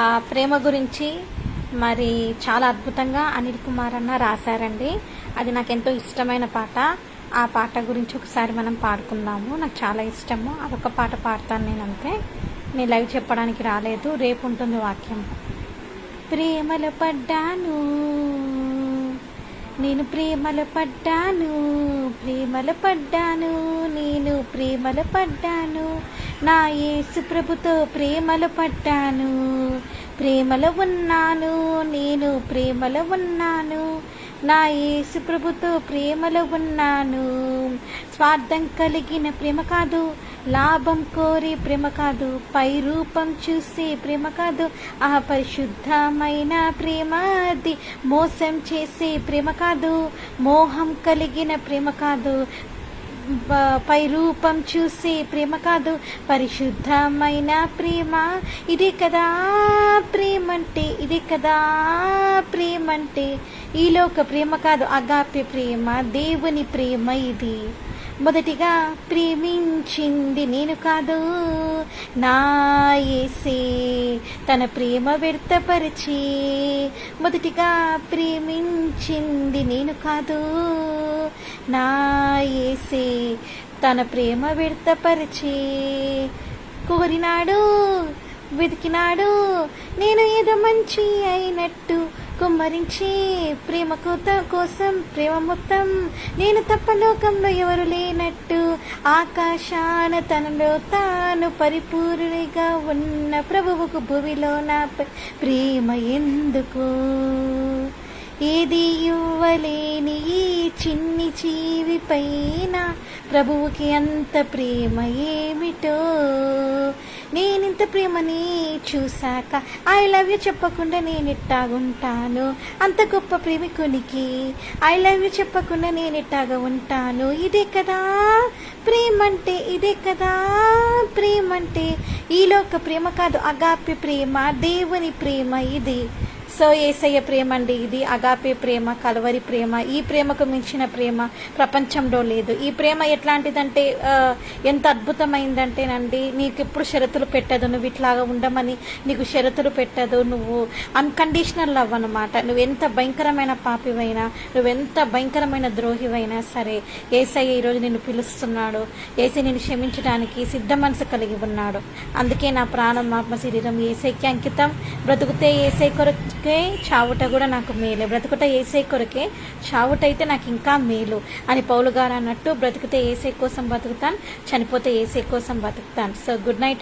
ఆ ప్రేమ గురించి మరి చాలా అద్భుతంగా అనిల్ కుమార్ అన్న రాశారండి. అది నాకు ఎంతో ఇష్టమైన పాట. ఆ పాట గురించి ఒకసారి మనం పాడుకుందాము. నాకు చాలా ఇష్టము. అదొక పాట పాడతాను నేను అంతే. నేను లైవ్ చెప్పడానికి రాలేదు, రేపు ఉంటుంది వాక్యం. ప్రేమలో పడ్డాను నేను, ప్రేమలో పడ్డాను, ప్రేమలో పడ్డాను నేను, ప్రేమలో పడ్డాను. నా యేసు ప్రభుతో ప్రేమలో పడ్డాను, ప్రేమలో ఉన్నాను నేను, ప్రేమలో ఉన్నాను. నా యేసు ప్రభుతో ప్రేమలో ఉన్నాను. స్వార్థం కలిగిన ప్రేమ కాదు, లాభం కోరి ప్రేమ కాదు, పై రూపం చూసి ప్రేమ కాదు, ఆ పరిశుద్ధమైన ప్రేమ అది. మోసం చేసే ప్రేమ కాదు, మోహం కలిగిన ప్రేమ కాదు, పై రూపం చూసి ప్రేమ కాదు, పరిశుద్ధమైన ప్రేమ. ఇది కదా ప్రేమంటే, ఇది కదా ప్రేమంటే. ఈ లోక ప్రేమ కాదు, అగాపె ప్రేమ, దేవుని ప్రేమ ఇది. మొదటిగా ప్రేమించింది నేను కాదు, నా యేసే తన ప్రేమ వ్యర్థపరిచి. మొదటిగా ప్రేమించింది నేను కాదు, నా యేసే తన ప్రేమ వ్యర్థపరిచి. కోరినాడు, వెతికినాడు, నేను ఏదో మంచి అయినట్టు కుమ్మరించి ప్రేమ కోసం ప్రేమ మొత్తం. నేను తప్ప లోకంలో ఎవరు లేనట్టు, ఆకాశాన తనలో తాను పరిపూర్ణిగా ఉన్న ప్రభువుకు భూమిలో నా ప్రేమ ఎందుకు? ఏది ఇవ్వలేని ఈ చిన్ని జీవి పైన ప్రభువుకి అంత ప్రేమ ఏమిటో. నేనింత ప్రేమని చూశాక ఐ లవ్ యూ చెప్పకుండా నేను ఇట్టాగుంటాను. అంత గొప్ప ప్రేమికునికి ఐ లవ్ యూ చెప్పకుండా నేను ఇట్టాగా ఉంటాను. ఇదే కదా ప్రేమంటే, ఇదే కదా ప్రేమంటే. ఈ లోక ప్రేమ కాదు, అగాపె ప్రేమ, దేవుని ప్రేమ ఇది. సో యేసయ్య ప్రేమ అండి ఇది, అగాపె ప్రేమ, కలవరి ప్రేమ. ఈ ప్రేమకు మించిన ప్రేమ ప్రపంచంలో లేదు. ఈ ప్రేమ ఎట్లాంటిదంటే ఎంత అద్భుతమైందంటేనండి, నీకు ఎప్పుడు షరతులు పెట్టదు, నువ్వు ఇట్లాగా ఉండమని నీకు షరతులు పెట్టదు. నువ్వు అన్కండిషనల్ లవ్ అనమాట. నువ్వెంత భయంకరమైన పాపివైనా, నువ్వెంత భయంకరమైన ద్రోహివైనా సరే, యేసయ్య ఈరోజు నిన్ను పిలుస్తున్నాడు. యేసయ్య నిన్ను క్షమించడానికి సిద్ధ మనసు కలిగి ఉన్నాడు. అందుకే నా ప్రాణం ఆత్మ శరీరం యేసయ్యకి అంకితం. బ్రతుకుతే యేసయ్య కొరకే, చావుట కూడా నాకు మేలే. బ్రతుకుట యేసయ్య కొరకే, చావుటైతే నాకు ఇంకా మేలు అని పౌలు గారు అన్నట్టు, బ్రతికితే యేసయ్య కోసం బతుకుతాను, చనిపోతే యేసయ్య కోసం బతుకుతాను. So good night.